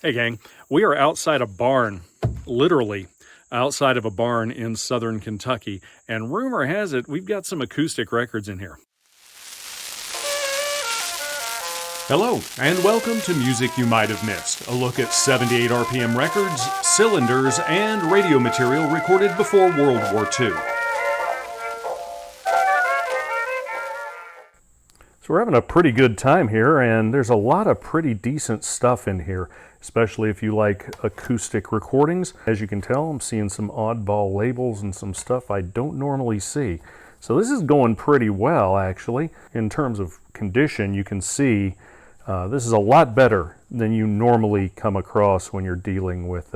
Hey gang, we are outside a barn, literally outside of a barn in southern Kentucky, and rumor has it we've got some acoustic records in here. Hello, and welcome to Music You Might Have Missed, a look at 78 RPM records, cylinders, and radio material recorded before World War II. So we're having a pretty good time here, and there's a lot of pretty decent stuff in here, especially if you like acoustic recordings. As you can tell, I'm seeing some oddball labels and some stuff I don't normally see. So this is going pretty well, actually. In terms of condition, you can see this is a lot better than you normally come across when you're dealing with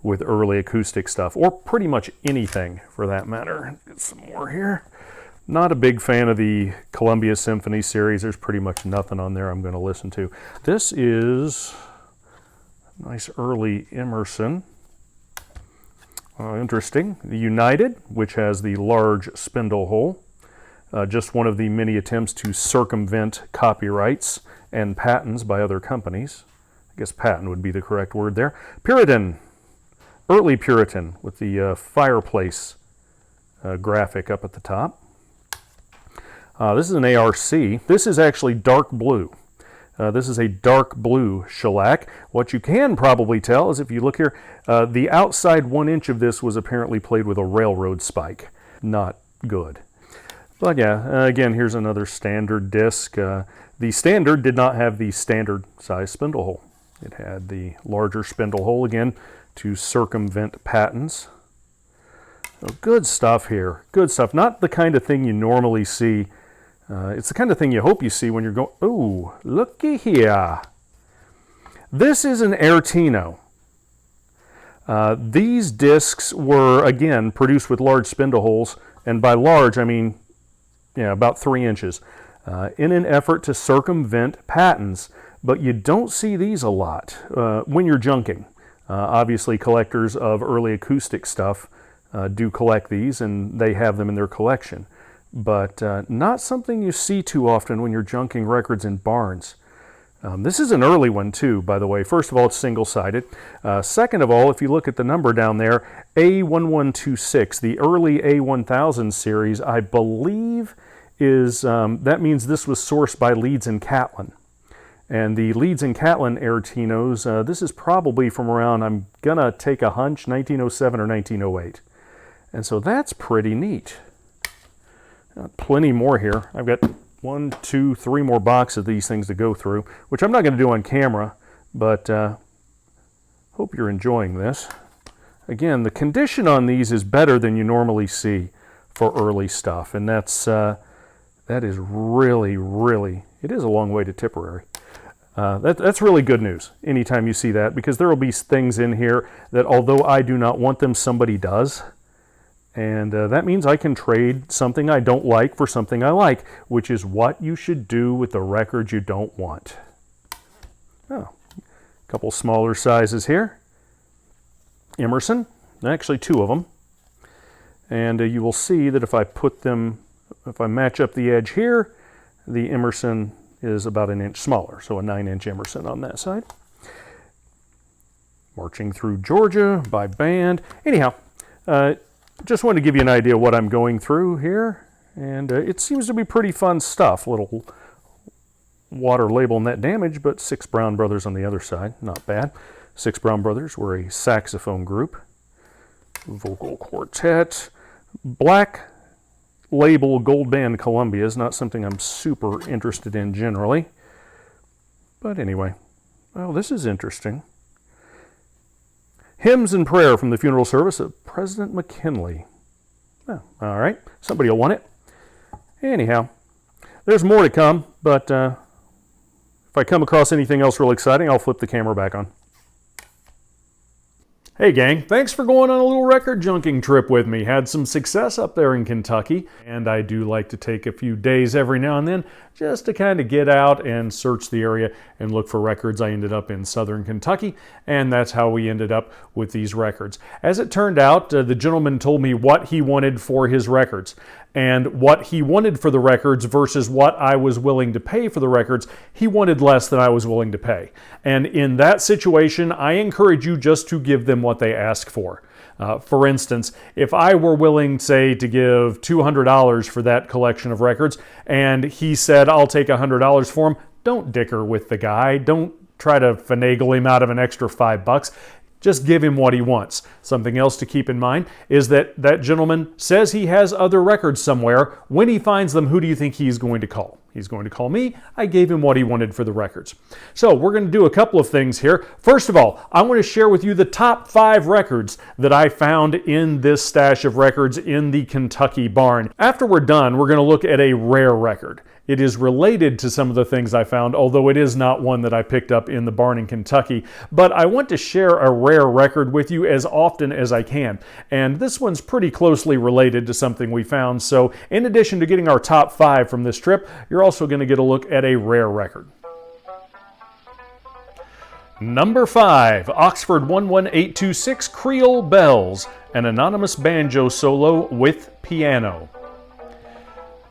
early acoustic stuff, or pretty much anything for that matter. Get some more here. Not a big fan of the Columbia Symphony series. There's pretty much nothing on there I'm going to listen to. This is a nice early Emerson. Interesting. The United, which has the large spindle hole. Just one of the many attempts to circumvent copyrights and patents by other companies. I guess patent would be the correct word there. Puritan. Early Puritan with the fireplace graphic up at the top. This is an ARC. This is actually dark blue. This is a dark blue shellac. What you can probably tell is if you look here, the outside 1 inch of this was apparently played with a railroad spike. Not good. But yeah, again, here's another standard disc. The standard did not have the standard size spindle hole. It had the larger spindle hole again to circumvent patents. So good stuff here. Good stuff. Not the kind of thing you normally see. It's the kind of thing you hope you see when you're going, oh, looky here. This is an Aertino. These discs were, again, produced with large spindle holes, and by large, I mean, about 3 inches, in an effort to circumvent patents. But you don't see these a lot when you're junking. Obviously, collectors of early acoustic stuff do collect these, and they have them in their collection. But not something you see too often when you're junking records in barns. This is an early one too, by the way. First of all, it's single-sided. Second of all, if you look at the number down there, A1126, the early A1000 series, I believe is, that means this was sourced by Leeds and Catlin. And the Leeds and Catlin Aertinos, this is probably from around, I'm gonna take a hunch, 1907 or 1908. And so that's pretty neat. Plenty more here. I've got 1, 2, 3 more boxes of these things to go through, which I'm not going to do on camera, but hope you're enjoying this. Again, the condition on these is better than you normally see for early stuff, and that is really, really, it is a long way to Tipperary. That's really good news anytime you see that, because there will be things in here that although I do not want them, somebody does. And that means I can trade something I don't like for something I like, which is what you should do with the records you don't want. Oh, a couple smaller sizes here. Emerson, actually 2 of them. And you will see that if I put them, if I match up the edge here, the Emerson is about 1 inch smaller, so a 9-inch Emerson on that side. Marching Through Georgia by band. Anyhow, just wanted to give you an idea of what I'm going through here, and it seems to be pretty fun stuff. Little water label net damage, but 6 Brown Brothers on the other side, not bad. 6 Brown Brothers were a saxophone group, vocal quartet. Black label gold band Columbia is not something I'm super interested in generally, but anyway, well, this is interesting. Hymns and Prayer from the Funeral Service of President McKinley. Oh, all right, somebody will want it. Anyhow, there's more to come, but if I come across anything else real exciting, I'll flip the camera back on. Hey gang, thanks for going on a little record junking trip with me. Had some success up there in Kentucky, and I do like to take a few days every now and then just to kind of get out and search the area and look for records. I ended up in southern Kentucky, and that's how we ended up with these records. As it turned out, the gentleman told me what he wanted for his records, and what he wanted for the records versus what I was willing to pay for the records, he wanted less than I was willing to pay. And in that situation, I encourage you just to give them what they ask for. For instance, if I were willing, say, to give $200 for that collection of records, and he said, I'll take $100 for them, don't dicker with the guy. Don't try to finagle him out of an extra $5. Just give him what he wants. Something else to keep in mind is that that gentleman says he has other records somewhere. When he finds them, who do you think he's going to call? He's going to call me. I gave him what he wanted for the records. So we're going to do a couple of things here. First of all, I want to share with you the top 5 records that I found in this stash of records in the Kentucky barn. After we're done, we're going to look at a rare record. It is related to some of the things I found, although it is not one that I picked up in the barn in Kentucky. But I want to share a rare record with you as often as I can. And this one's pretty closely related to something we found. So in addition to getting our top 5 from this trip, you're also going to get a look at a rare record. Number 5, Oxford 11826 Creole Bells, an anonymous banjo solo with piano.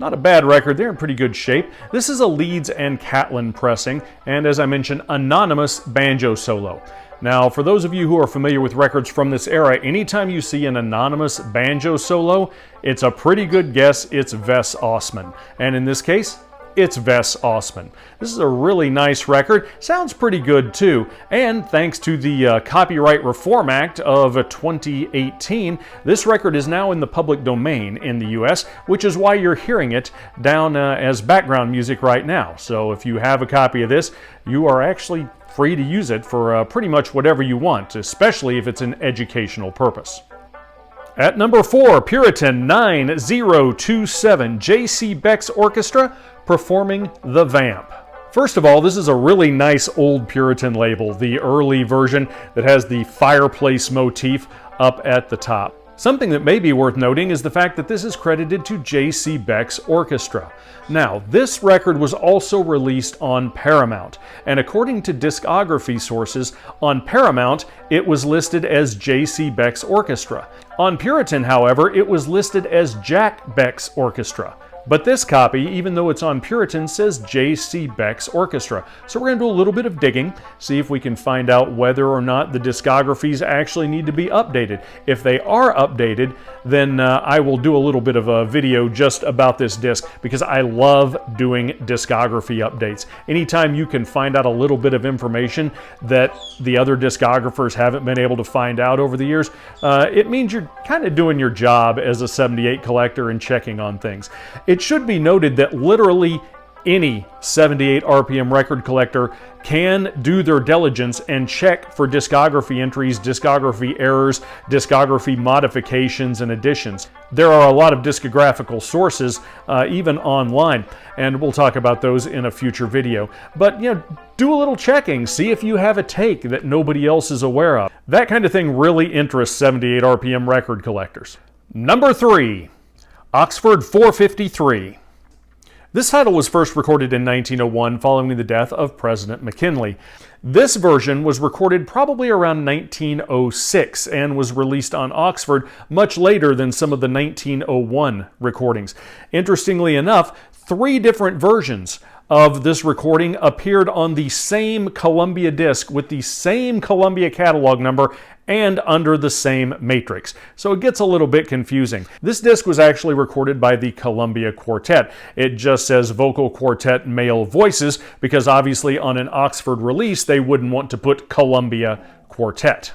Not a bad record, they're in pretty good shape. This is a Leeds and Catlin pressing, and as I mentioned, anonymous banjo solo. Now, for those of you who are familiar with records from this era, anytime you see an anonymous banjo solo, it's a pretty good guess it's Wes Osman. And in this case, it's Wes Osman. This is a really nice record. Sounds pretty good too. And thanks to the Copyright Reform Act of 2018, this record is now in the public domain in the US, which is why you're hearing it down as background music right now. So if you have a copy of this, you are actually free to use it for pretty much whatever you want, especially if it's an educational purpose. At number 4, Puritan 9027 J.C. Beck's Orchestra performing The Vamp. First of all, this is a really nice old Puritan label, the early version that has the fireplace motif up at the top. Something that may be worth noting is the fact that this is credited to J.C. Beck's Orchestra. Now, this record was also released on Paramount, and according to discography sources, on Paramount it was listed as J.C. Beck's Orchestra. On Puritan, however, it was listed as Jack Beck's Orchestra. But this copy, even though it's on Puritan, says J.C. Beck's Orchestra. So we're going to do a little bit of digging, see if we can find out whether or not the discographies actually need to be updated. If they are updated, then I will do a little bit of a video just about this disc, because I love doing discography updates. Anytime you can find out a little bit of information that the other discographers haven't been able to find out over the years, it means you're kind of doing your job as a 78 collector and checking on things. It should be noted that literally any 78 RPM record collector can do their diligence and check for discography entries, discography errors, discography modifications, and additions. There are a lot of discographical sources, even online, and we'll talk about those in a future video. But, do a little checking, see if you have a take that nobody else is aware of. That kind of thing really interests 78 RPM record collectors. Number 3. Oxford 453. This title was first recorded in 1901 following the death of President McKinley. This version was recorded probably around 1906 and was released on Oxford much later than some of the 1901 recordings. Interestingly enough, 3 different versions of this recording appeared on the same Columbia disc with the same Columbia catalog number and under the same matrix. So it gets a little bit confusing. This disc was actually recorded by the Columbia Quartet. It just says vocal quartet male voices because obviously on an Oxford release they wouldn't want to put Columbia Quartet.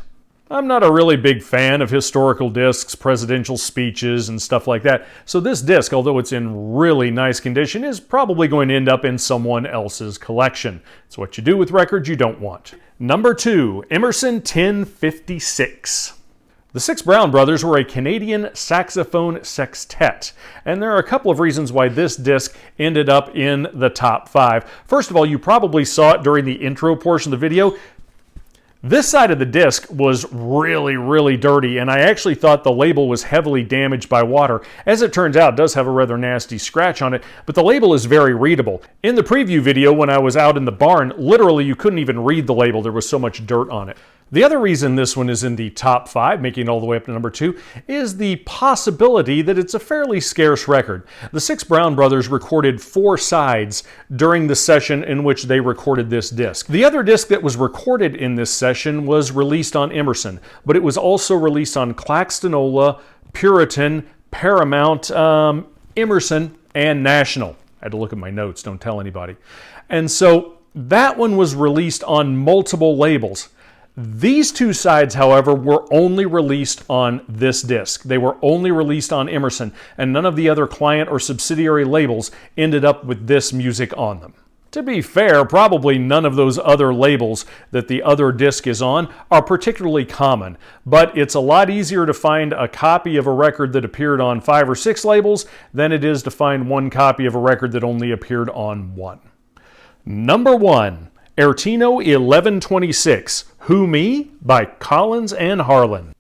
I'm not a really big fan of historical discs, presidential speeches, and stuff like that, so this disc, although it's in really nice condition, is probably going to end up in someone else's collection. It's what you do with records you don't want. Number 2, Emerson 1056. The Six Brown Brothers were a Canadian saxophone sextet, and there are a couple of reasons why this disc ended up in the top 5. First of all, you probably saw it during the intro portion of the video. This side of the disc was really, really dirty, and I actually thought the label was heavily damaged by water. As it turns out, it does have a rather nasty scratch on it, but the label is very readable. In the preview video, when I was out in the barn, literally you couldn't even read the label. There was so much dirt on it. The other reason this one is in the top 5, making it all the way up to number 2, is the possibility that it's a fairly scarce record. The Six Brown Brothers recorded 4 sides during the session in which they recorded this disc. The other disc that was recorded in this session was released on Emerson, but it was also released on Claxtonola, Puritan, Paramount, Emerson, and National. I had to look at my notes, don't tell anybody. And so that one was released on multiple labels. These 2 sides, however, were only released on this disc. They were only released on Emerson, and none of the other client or subsidiary labels ended up with this music on them. To be fair, probably none of those other labels that the other disc is on are particularly common, but it's a lot easier to find a copy of a record that appeared on 5 or 6 labels than it is to find one copy of a record that only appeared on 1. Number 1, Aertino 1126, Who Me? By Collins and Harlan.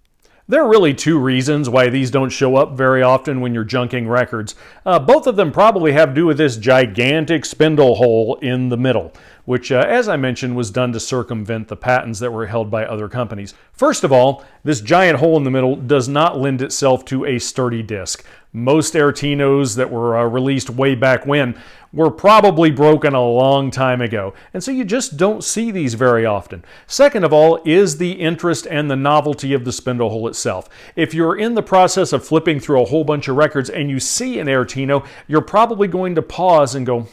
There are really 2 reasons why these don't show up very often when you're junking records. Both of them probably have to do with this gigantic spindle hole in the middle, which, as I mentioned, was done to circumvent the patents that were held by other companies. First of all, this giant hole in the middle does not lend itself to a sturdy disc. Most Aertinos that were released way back when were probably broken a long time ago, and so you just don't see these very often. Second of all is the interest and the novelty of the spindle hole itself. If you're in the process of flipping through a whole bunch of records and you see an Aertino, you're probably going to pause and go,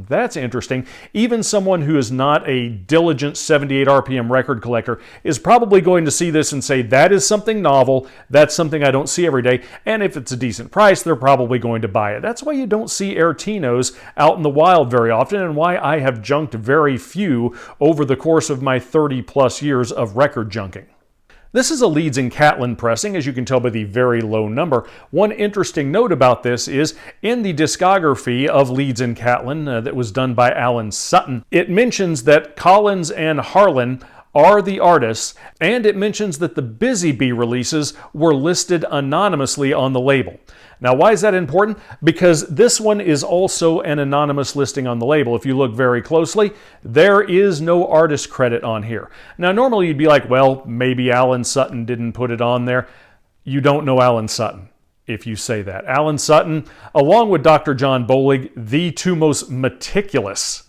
that's interesting. Even someone who is not a diligent 78 RPM record collector is probably going to see this and say, that is something novel, that's something I don't see every day, and if it's a decent price, they're probably going to buy it. That's why you don't see Aertinos out in the wild very often, and why I have junked very few over the course of my 30 plus years of record junking. This is a Leeds and Catlin pressing, as you can tell by the very low number. One interesting note about this is in the discography of Leeds and Catlin that was done by Alan Sutton, it mentions that Collins and Harlan are the artists, and it mentions that the Busy Bee releases were listed anonymously on the label. Now, why is that important? Because this one is also an anonymous listing on the label. If you look very closely, there is no artist credit on here. Now, normally you'd be like, well, maybe Alan Sutton didn't put it on there. You don't know Alan Sutton if you say that. Alan Sutton, along with Dr. John Bolig, the 2 most meticulous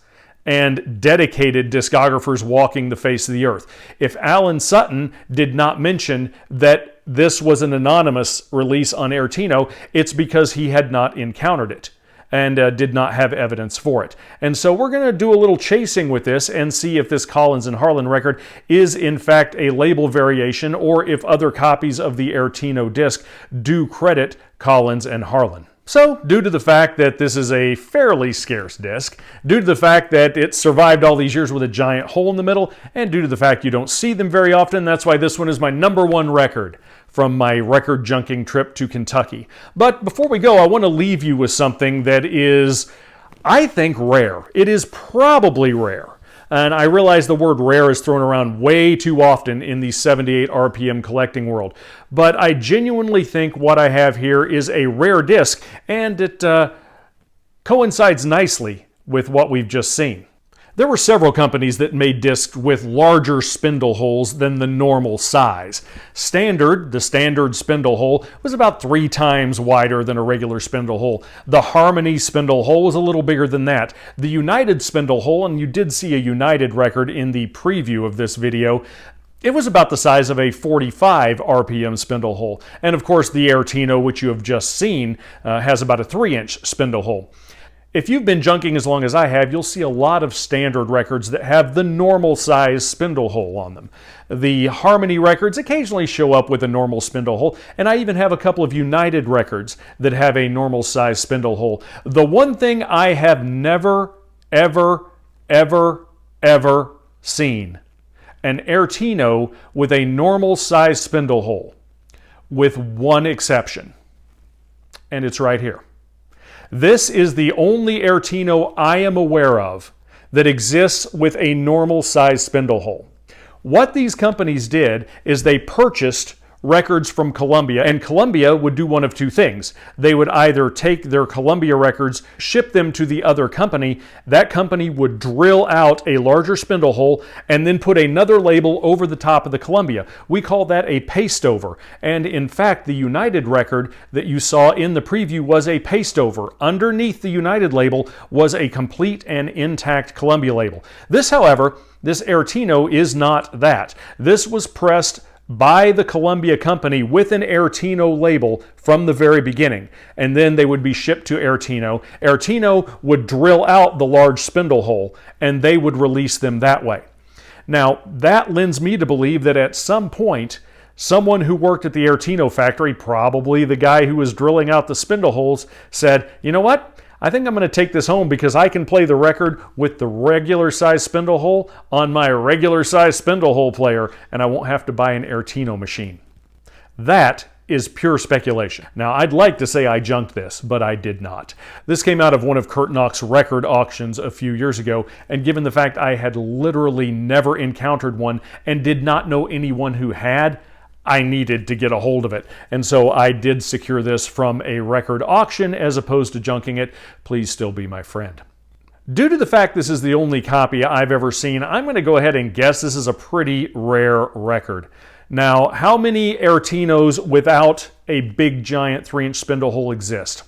and dedicated discographers walking the face of the earth. If Alan Sutton did not mention that this was an anonymous release on Aertino, it's because he had not encountered it and did not have evidence for it. And so we're going to do a little chasing with this and see if this Collins and Harlan record is in fact a label variation, or if other copies of the Aertino disc do credit Collins and Harlan. So, due to the fact that this is a fairly scarce disc, due to the fact that it survived all these years with a giant hole in the middle, and due to the fact you don't see them very often, that's why this one is my number 1 record from my record junking trip to Kentucky. But before we go, I want to leave you with something that is, I think, rare. It is probably rare. And I realize the word rare is thrown around way too often in the 78 RPM collecting world. But I genuinely think what I have here is a rare disc, and it coincides nicely with what we've just seen. There were several companies that made discs with larger spindle holes than the normal size. The standard spindle hole was about 3 times wider than a regular spindle hole. The Harmony spindle hole was a little bigger than that. The United spindle hole, and you did see a United record in the preview of this video, it was about the size of a 45 RPM spindle hole. And of course the Aertino, which you have just seen, has about a 3-inch spindle hole. If you've been junking as long as I have, you'll see a lot of standard records that have the normal size spindle hole on them. The Harmony records occasionally show up with a normal spindle hole, and I even have a couple of United records that have a normal size spindle hole. The one thing I have never, ever, ever, ever seen, an Aertino with a normal size spindle hole, with one exception, and it's right here. This is the only Aertino I am aware of that exists with a normal size spindle hole. What these companies did is they purchased records from Columbia, and Columbia would do one of two things. They would either take their Columbia records, ship them to the other company, that company would drill out a larger spindle hole, and then put another label over the top of the Columbia. We call that a paste over. And in fact, the United record that you saw in the preview was a paste over. Underneath the United label was a complete and intact Columbia label. This, however, this Aertino is not that. This was pressed by the Columbia company with an Aertino label from the very beginning, and then they would be shipped to Aertino. Aertino would drill out the large spindle hole, and they would release them that way. Now, that lends me to believe that at some point, someone who worked at the Aertino factory, probably the guy who was drilling out the spindle holes, said, you know what? I think I'm going to take this home because I can play the record with the regular size spindle hole on my regular size spindle hole player, and I won't have to buy an Aertino machine. That is pure speculation. Now, I'd like to say I junked this, but I did not. This came out of one of Kurt Knock's record auctions a few years ago, and given the fact I had literally never encountered one and did not know anyone who had, I needed to get a hold of it. And so I did secure this from a record auction as opposed to junking it. Please still be my friend. Due to the fact this is the only copy I've ever seen, I'm going to go ahead and guess this is a pretty rare record. Now, how many Aertinos without a big giant 3-inch spindle hole exist?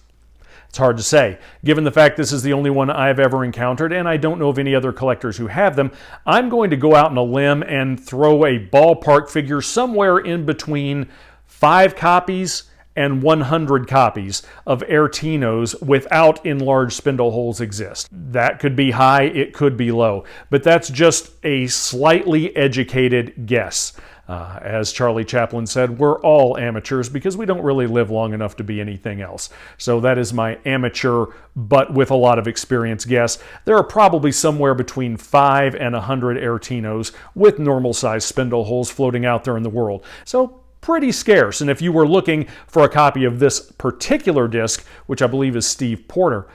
It's hard to say. Given the fact this is the only one I've ever encountered, and I don't know of any other collectors who have them, I'm going to go out on a limb and throw a ballpark figure somewhere in between 5 copies and 100 copies of Aertinos without enlarged spindle holes exist. That could be high, it could be low, but that's just a slightly educated guess. As Charlie Chaplin said, we're all amateurs because we don't really live long enough to be anything else. So that is my amateur, but with a lot of experience guess. There are probably somewhere between 5 and 100 Aertinos with normal size spindle holes floating out there in the world. So pretty scarce. And if you were looking for a copy of this particular disc, which I believe is Steve Porter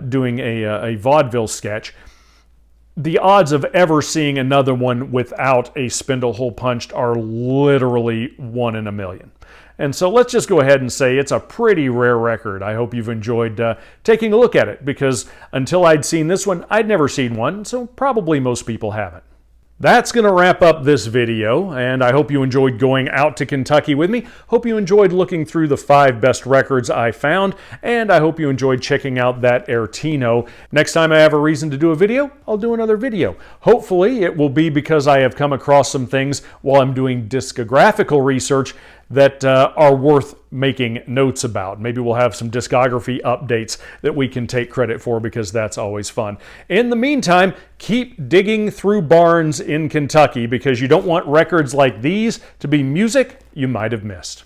doing a vaudeville sketch, the odds of ever seeing another one without a spindle hole punched are literally 1 in a million. And so let's just go ahead and say it's a pretty rare record. I hope you've enjoyed taking a look at it, because until I'd seen this one, I'd never seen one, so probably most people haven't. That's going to wrap up this video, and I hope you enjoyed going out to Kentucky with me. Hope you enjoyed looking through the 5 best records I found, and I hope you enjoyed checking out that Aertino. Next time I have a reason to do a video, I'll do another video. Hopefully it will be because I have come across some things while I'm doing discographical research that are worth making notes about. Maybe we'll have some discography updates that we can take credit for, because that's always fun. In the meantime, keep digging through barns in Kentucky, because you don't want records like these to be music you might have missed.